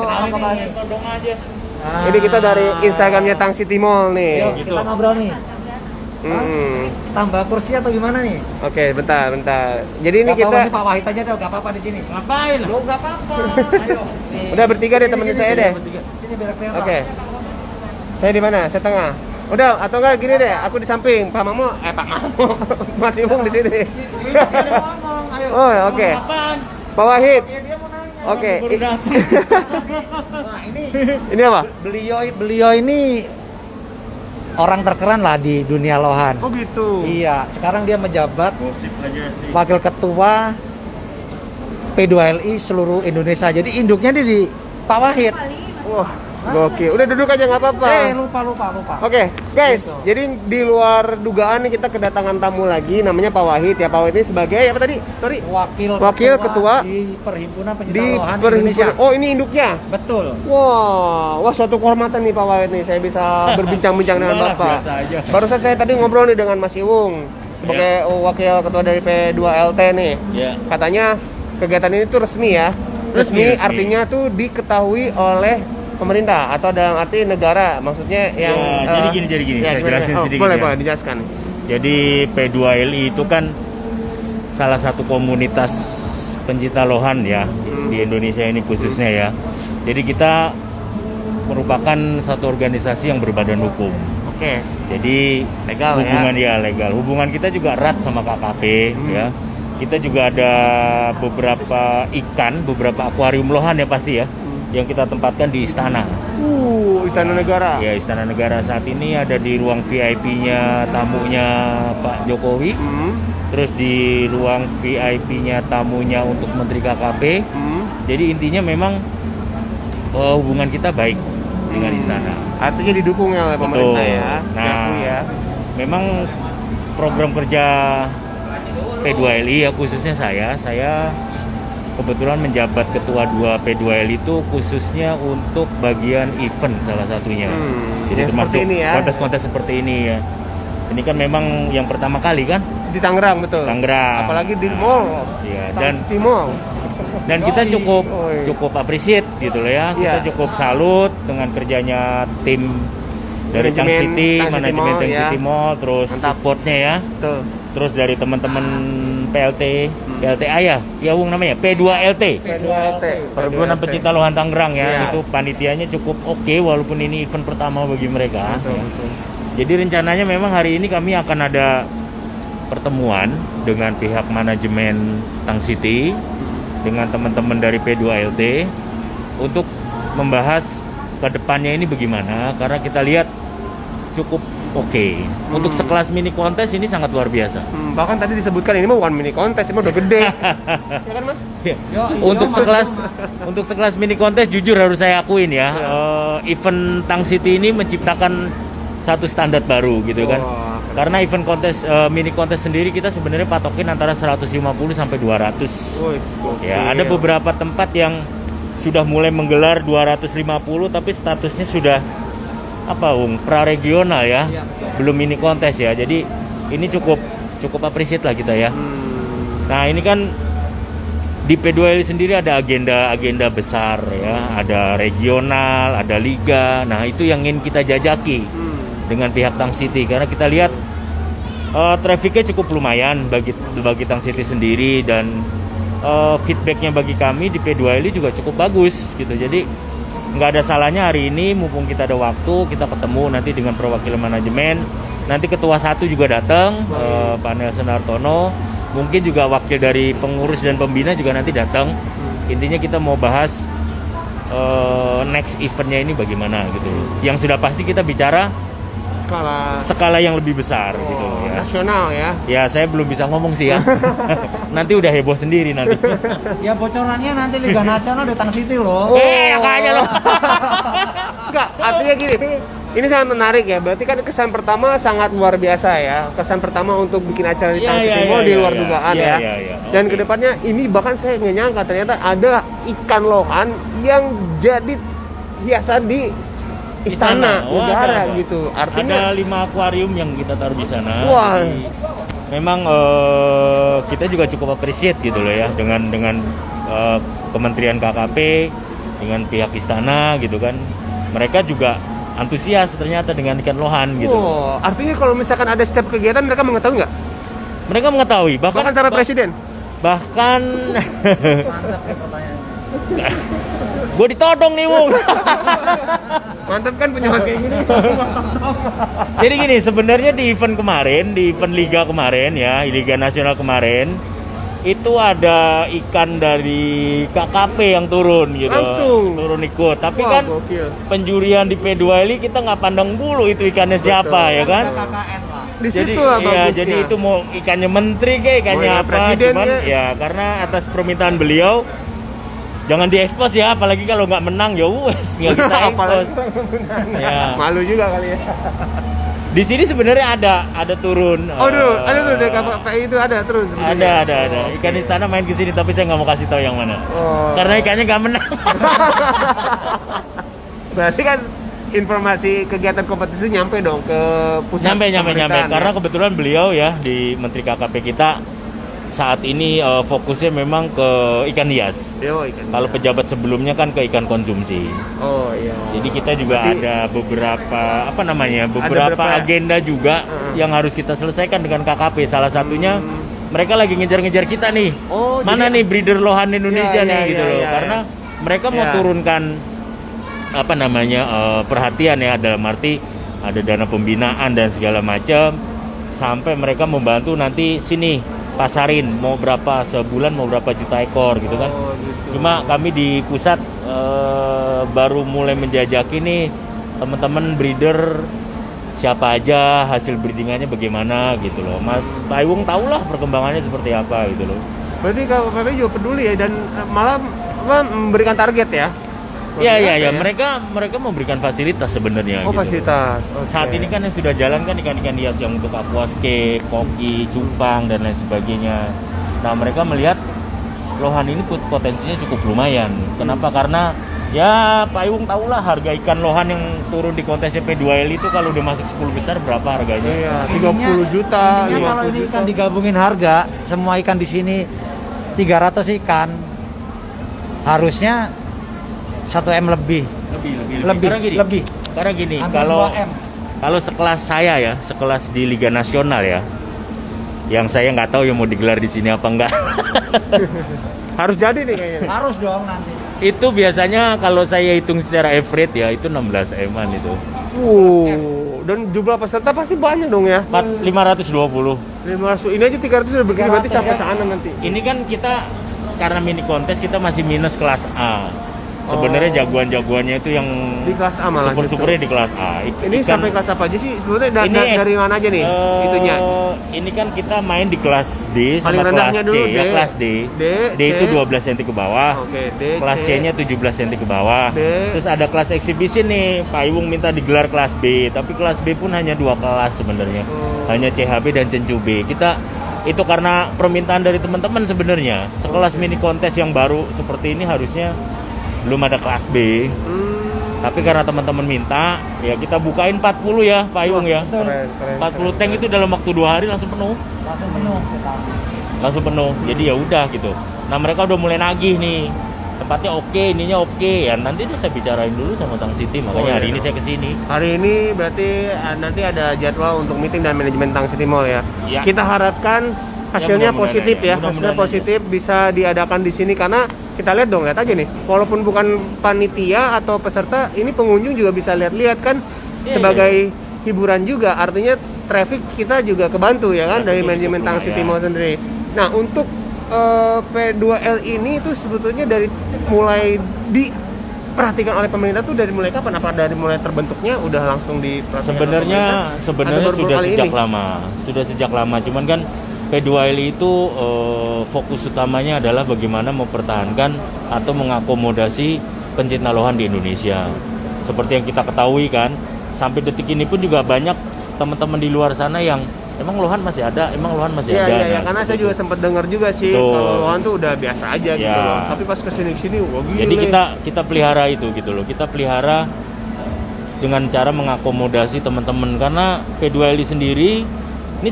Kenalin Pak Wahid. Nah. Ini kita dari Instagramnya Tang City Mall nih. Yuk, kita ngobrol nih. Mm-mm. Tambah kursi atau gimana nih? Oke, bentar. Jadi ini Gak kita apa-apa sih, Pak Wahid aja deh, gak apa-apa di sini. Ngapain? Lo gak apa-apa. Ayo. Nih. Udah bertiga deh, Sini, temenin sini, saya sini, deh. bertiga. Sini biar kelihatan. Oke. Saya di mana? Saya tengah. Udah, atau enggak gini deh, aku di samping. Pak Mamo, Pak Mamo. Mas Imung di sini. Oh, oke. Pak Wahid. Oke. Ini apa? Beliau ini orang terkeren lah di dunia lohan. Oh gitu. Iya, sekarang dia menjabat wakil ketua P2LI seluruh Indonesia. Jadi induknya di Pak Wahid. Wah, gokil. Udah duduk aja nggak apa-apa. Lupa. Oke, guys. Gitu. Jadi di luar dugaan nih kita kedatangan tamu lagi, namanya Pak Wahid ya. Pak Wahid ini sebagai apa tadi? Sorry. Wakil ketua di Perhimpunan Pencinta Di Lohan Perhimpunan. Indonesia. Oh, ini induknya. Betul. Wah, suatu kehormatan nih Pak Wahid nih. Saya bisa berbincang-bincang dengan Bapak. Barusan saya tadi ngobrol nih dengan Mas Iwung sebagai wakil ketua dari P2LT nih. Ya. Katanya kegiatan ini tuh resmi ya. Resmi artinya tuh diketahui oleh pemerintah atau dalam arti negara, maksudnya yang jadi gini, saya gimana? jelasin sedikit Boleh, ya. boleh dijelaskan. Jadi P2LI itu kan salah satu komunitas pencinta lohan ya di Indonesia ini khususnya ya. Jadi kita merupakan satu organisasi yang berbadan hukum. Oke. Jadi Legal hubungan ya legal. Hubungan kita juga erat sama KKP ya. Kita juga ada beberapa ikan, beberapa akuarium lohan ya pasti ya, yang kita tempatkan di istana. Istana Negara. Ya, Istana Negara saat ini ada di ruang VIP-nya tamunya Pak Jokowi. Terus di ruang VIP-nya tamunya untuk Menteri KKP. Jadi intinya memang hubungan kita baik dengan istana. Artinya didukung oleh pemerintah ya. Nah, Diakui ya. memang program kerja P2LI ya khususnya saya kebetulan menjabat ketua 2 P2LI itu khususnya untuk bagian event salah satunya. Jadi yang termasuk seperti ini ya. kontes-kontes seperti ini ya. Ini kan memang yang pertama kali kan Di Tangerang betul. Tangerang. Apalagi di mall. Iya, Di mall. dan kita cukup Oi. cukup appreciate gitu loh ya. Kita Iya. cukup salut dengan kerjanya tim dari Tang Manajemen City, Tang City manajemen Mall, Tang ya. City Mall, terus Mantap. supportnya ya. Betul. Terus dari teman-teman PLTA ya Wung namanya P2LT. P2LT. Perhimpunan Pencinta Lohan Tangerang ya. Iya. Itu panitianya cukup oke walaupun ini event pertama bagi mereka. Betul, Ya. betul. Jadi rencananya memang hari ini kami akan ada pertemuan dengan pihak manajemen Tang City dengan teman-teman dari P2LT untuk membahas ke depannya ini bagaimana, karena kita lihat cukup oke. Untuk sekelas mini kontes ini sangat luar biasa. Bahkan tadi disebutkan ini mah bukan mini kontes, ini mah udah gede. Ya kan Mas? Untuk sekelas mini kontes jujur harus saya akuin ya, event Tang City ini menciptakan satu standar baru gitu kan. Wah. Karena event kontes mini kontes sendiri kita sebenarnya patokin antara 150 sampai 200. Wih, Ya, gokil. ada beberapa tempat yang sudah mulai menggelar 250 tapi statusnya sudah praregional ya. Belum mini kontes ya. Jadi ini cukup appreciate lah kita ya. Nah, ini kan di P2LI sendiri ada agenda besar ya, ada regional, ada liga. Nah, itu yang ingin kita jajaki dengan pihak Tang City, karena kita lihat trafficnya cukup lumayan bagi Tang City sendiri, dan feedbacknya bagi kami di P2LI juga cukup bagus gitu. Jadi nggak ada salahnya hari ini mumpung kita ada waktu, kita ketemu nanti dengan perwakilan manajemen. Nanti ketua 1 juga datang, Pak Nelson Hartono. Mungkin juga wakil dari pengurus dan pembina juga nanti datang. Intinya kita mau bahas next eventnya ini bagaimana gitu. Yang sudah pasti kita bicara skala yang lebih besar gitu ya. Nasional ya. Ya, saya belum bisa ngomong sih ya. Nanti udah heboh sendiri nanti. Ya bocorannya nanti Liga Nasional di Tang City loh. Makanya loh. Enggak, artinya gini. Ini sangat menarik ya. Berarti kan kesan pertama sangat luar biasa ya. Kesan pertama untuk bikin acara di Tang City Mall di luar dugaan ya. Dan Oke. kedepannya ini bahkan saya nggak nyangka ternyata ada ikan lohan yang jadi hiasan di istana Wah, negara ada. gitu. Artinya Ada 5 akuarium yang kita taruh di sana. Wah. Jadi, memang kita juga cukup appreciate gitu loh ya dengan Kementerian KKP, dengan pihak istana gitu kan. Mereka juga antusias ternyata dengan ikan lohan gitu. artinya kalau misalkan ada setiap kegiatan mereka mengetahui nggak? Mereka mengetahui Bahkan sampai presiden. bahkan Mantap ya pertanyaan. Gue ditodong nih, Wung. Mantap kan punya mas kayak gini. Jadi gini, sebenarnya di event kemarin, di event Liga kemarin ya, Liga Nasional kemarin, itu ada ikan dari KKP yang turun gitu. Langsung? Turun ikut. Tapi Wah, kan gokil. penjurian di P2L kita nggak pandang bulu itu ikannya siapa ya kan. KKN lah. Di Jadi situ lah ya, bagusnya. jadi itu mau ikannya menteri kayak ikannya Mau ikan apa, presiden cuman kayak. ya karena atas permintaan beliau jangan diekspos ya, apalagi kalau nggak menang ya wes nggak kita ekspos. Apalagi Ya. malu juga kali ya. Di sini sebenarnya ada turun. Oh, ada tuh dari KPI itu ada turun sebenarnya. Ada. Ikan istana main ke sini tapi saya nggak mau kasih tahu yang mana. Oh. Karena ikannya nggak menang. Berarti kan informasi kegiatan kompetisi nyampe dong ke pusat nyampe. pemerintahan, Karena ya? kebetulan beliau ya di Menteri KKP kita saat ini fokusnya memang ke ikan hias. Yo, ikan Kalau hias. pejabat sebelumnya kan ke ikan konsumsi. Oh iya. Jadi kita juga Berarti- ada beberapa beberapa beberapa- agenda juga yang harus kita selesaikan dengan KKP. Salah satunya mereka lagi ngejar-ngejar kita nih. Oh, Mana jadi- nih breeder lohan Indonesia Ya, nih ya, gitu ya, loh. ya, Karena mereka mau Ya. turunkan perhatian ya, dalam arti ada dana pembinaan dan segala macam sampai mereka membantu nanti sini pasarin mau berapa sebulan, mau berapa juta ekor gitu kan. Oh, gitu. Cuma kami di pusat baru mulai menjajaki nih teman-teman breeder siapa aja, hasil breedingannya bagaimana gitu loh. Mas Paiwung tahulah perkembangannya seperti apa gitu loh. Berarti KPI juga peduli ya dan malah memberikan target ya. Iya, mereka memberikan fasilitas sebenarnya. Oh, gitu. fasilitas. Oke. Saat ini kan yang sudah jalan kan ikan-ikan hias yang untuk aquascape, koki, cupang dan lain sebagainya. Nah, mereka melihat lohan ini potensinya cukup lumayan. Kenapa? Karena ya Pak Iwung tahulah harga ikan lohan yang turun di kontes P2L itu kalau udah masuk 10 besar berapa harganya? Iya, 30 juta, Intinya kalau 50 ini juta. ikan digabungin harga, semua ikan di sini 300 ikan harusnya 1 M lebih. Lebih, lebih. Karena gini, Hampir kalau 2 M. kalau sekelas saya ya, sekelas di Liga Nasional ya, yang saya nggak tahu yang mau digelar di sini apa enggak. Harus jadi nih kayaknya. Harus dong nanti. Itu biasanya kalau saya hitung secara average ya itu 16 M-an itu. Dan jumlah peserta pasti banyak dong ya. 520. 500. Ini aja 300 udah begini, berarti 300 sampai ya. sana nanti. Ini kan kita karena mini kontes kita masih minus kelas A. Sebenarnya jagoan-jagoannya itu yang Di kelas A malah super-supernya di kelas A. Ini Ikan- sampai kelas apa aja sih? Sebetulnya Ini dari mana aja nih itunya? Ini kan kita main di kelas D Paling sama kelas rendahnya C dulu, ya, D. kelas D. D, itu C. 12 cm ke bawah. Oke, D, Kelas C. C-nya 17 cm ke bawah. D. Terus ada kelas eksibisi nih, Pak Iwung minta digelar kelas B, tapi kelas B pun hanya 2 kelas sebenarnya. Hanya CHB dan Cencu B. Kita itu karena permintaan dari teman-teman sebenarnya. Sekelas mini kontes yang baru seperti ini harusnya belum ada kelas B. Tapi karena teman-teman minta, ya kita bukain 40 ya, Pak Iwung ya. Keren, keren. 40 tank itu dalam waktu 2 hari langsung penuh. Langsung penuh kita. Langsung penuh. Jadi ya udah gitu. Nah, mereka udah mulai nagih nih. Tempatnya oke, ininya oke. Ya nanti deh saya bicarain dulu sama Tang Siti, makanya Oh, iya. hari ini saya kesini. Hari ini berarti nanti ada jadwal untuk meeting dan manajemen Tang City Mall ya. Ya. Kita harapkan hasilnya mudah-mudahan positif aja. ya. Mudah-mudahan Hasilnya aja. positif bisa diadakan di sini karena kita lihat dong, lihat aja nih. Walaupun bukan panitia atau peserta, ini pengunjung juga bisa lihat-lihat kan Iya, sebagai hiburan juga. Artinya traffic kita juga kebantu ya kan dari Trafficnya manajemen cukup Tang City lumayan. Mall sendiri. Nah, untuk P2L ini itu sebetulnya dari mulai diperhatikan oleh pemerintah tuh dari mulai kapan? Apa dari mulai terbentuknya udah langsung diperhatikan oleh Sebenarnya pemerintah? sebenarnya Atau baru sudah kali sejak ini? lama. Sudah sejak lama. Cuman kan P2L itu fokus utamanya adalah bagaimana mempertahankan atau mengakomodasi pencinta lohan di Indonesia. Seperti yang kita ketahui kan, sampai detik ini pun juga banyak teman-teman di luar sana yang emang lohan masih ada, emang lohan masih Iya, ada. iya, iya, Nah, karena saya seperti juga itu. sempat dengar juga sih Betul. kalau lohan tuh udah biasa aja gitu Ya. loh. Tapi pas kesini-sini, wah gile. Jadi kita pelihara itu gitu loh. Kita pelihara dengan cara mengakomodasi teman-teman karena P2L sendiri ini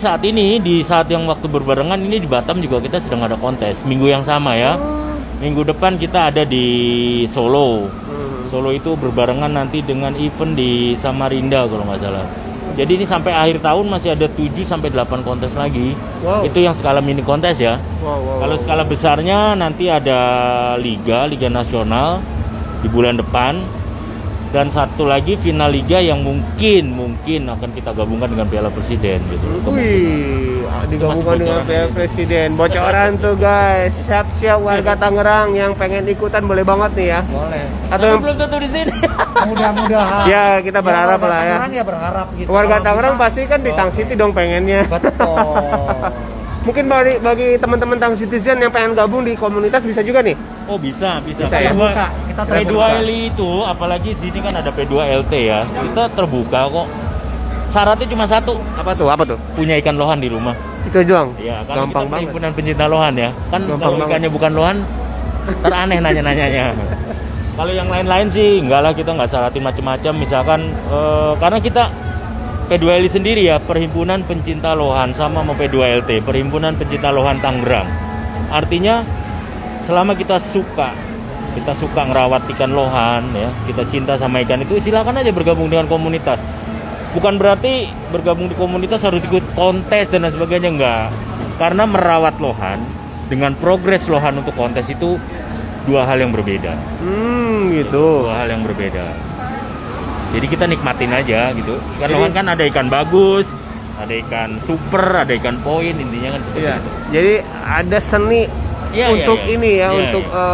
saat yang waktu berbarengan ini di Batam juga kita sedang ada kontes minggu yang sama ya. Minggu depan kita ada di Solo. Solo itu berbarengan nanti dengan event di Samarinda kalau nggak salah. Jadi ini sampai akhir tahun masih ada 7 sampai 8 kontes lagi. Wow. Itu yang skala mini kontes ya. Wow. Kalau skala besarnya nanti ada Liga Nasional di bulan depan, dan satu lagi final Liga yang mungkin akan kita gabungkan dengan Piala Presiden gitu. Wih, digabungkan Itu masih dengan bocoran Piala aja. Presiden. Bocoran tuh guys. Siap-siap warga Tangerang yang pengen ikutan boleh banget nih ya. Boleh. Atau Tapi belum tentu di sini. Mudah-mudahan. ya kita berharap warga lah ya. Tangerang ya berharap gitu. Warga Kalau Tangerang bisa, pasti kan di Tang City dong pengennya. betul. Mungkin bagi teman-teman Tang Citizen yang pengen gabung di komunitas bisa juga nih. Oh bisa. Bisa ya? Terbuka, kita terbuka. P2LI itu, apalagi sini kan ada P2LT ya, kita terbuka kok. Syaratnya cuma satu, Apa tuh? punya ikan lohan di rumah. Itu doang. Iya, karena Gampang kita banget. himpunan pencinta lohan ya. Kan Gampang kalau banget. ikannya bukan lohan, teraneh nanya-nanyanya. Kalau yang lain-lain sih enggak lah, kita nggak syaratin macam-macam. Misalkan karena kita P2LI sendiri ya, Perhimpunan Pencinta Lohan, sama mau P2LT, Perhimpunan Pencinta Lohan Tangerang. Artinya selama kita suka ngerawat ikan lohan ya, kita cinta sama ikan itu, silakan aja bergabung dengan komunitas. Bukan berarti bergabung di komunitas harus ikut kontes dan lain sebagainya, enggak. Karena merawat lohan dengan progres lohan untuk kontes itu dua hal yang berbeda. Gitu. Dua hal yang berbeda. Jadi kita nikmatin aja gitu. Ikan lohan kan ada ikan bagus, ada ikan super, ada ikan poin, intinya kan seperti Iya. itu. Jadi ada seni Iya, untuk iya, iya. ini ya, Iya, untuk iya.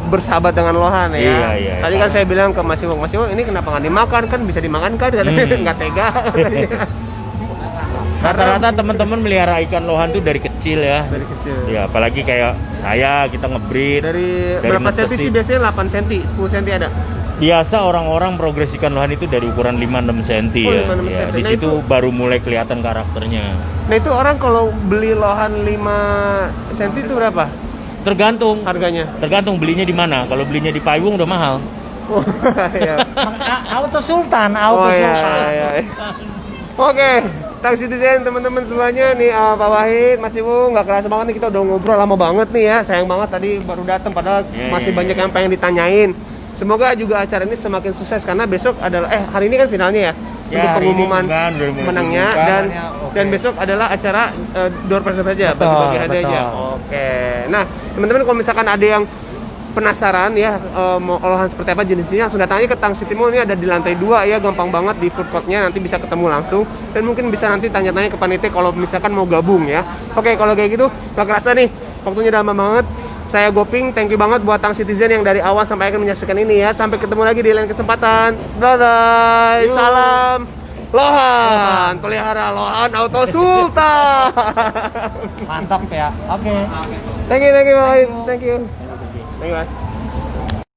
bersahabat dengan lohan ya. Iya, iya, Tadi iya. kan saya bilang ke Mas Iwo, ini kenapa nggak dimakan? Kan bisa dimakan kan? Katanya nggak tega. Rata-rata teman-teman melihara ikan lohan tuh dari kecil ya. Dari kecil. Ya, apalagi kayak saya, kita ngebreed. Dari Dari berapa senti netesin. sih biasanya? 8 senti, 10 senti ada. Biasa orang-orang progres ikan lohan itu dari ukuran 5-6 cm Oh, ya. 5-6 Ya, cm. di Nah, situ itu- baru mulai kelihatan karakternya. Nah itu orang kalau beli lohan 5 senti itu berapa Tergantung. harganya? Tergantung belinya di mana. Kalau belinya di Payung udah mahal. Oh, iya. Auto Sultan. Oh, iya, iya. Oke, Tang Citizen teman-teman semuanya nih, Pak Wahid, Mas Ibu, nggak kerasa banget nih kita udah ngobrol lama banget nih ya. Sayang banget tadi baru datang padahal Iya, masih iya, banyak iya. yang pengen ditanyain. Semoga juga acara ini semakin sukses karena besok adalah hari ini kan finalnya ya. Ya, Untuk hari ini pengumuman kan udah mulai menangnya dibuka. Oke. dan besok adalah acara door prize saja, Betul, bagi-bagi hadiah aja. betul. Oke. Nah, teman-teman kalau misalkan ada yang penasaran ya mau olahan seperti apa jenisnya, langsung datang aja ke Tang City Mall. Ini ada di lantai 2 ya, gampang banget di food courtnya, nanti bisa ketemu langsung dan mungkin bisa nanti tanya-tanya ke panitia kalau misalkan mau gabung ya. Oke, kalau kayak gitu nggak kerasa nih waktunya udah lama banget. Saya Goping, thank you banget buat Tang Citizen yang dari awal sampai akhir menyaksikan ini ya. Sampai ketemu lagi di lain kesempatan. Bye-bye. Salam lohan, pelihara lohan Auto Sultan. Mantap ya. Oke. Thank you, Mas. Thank you, Mas.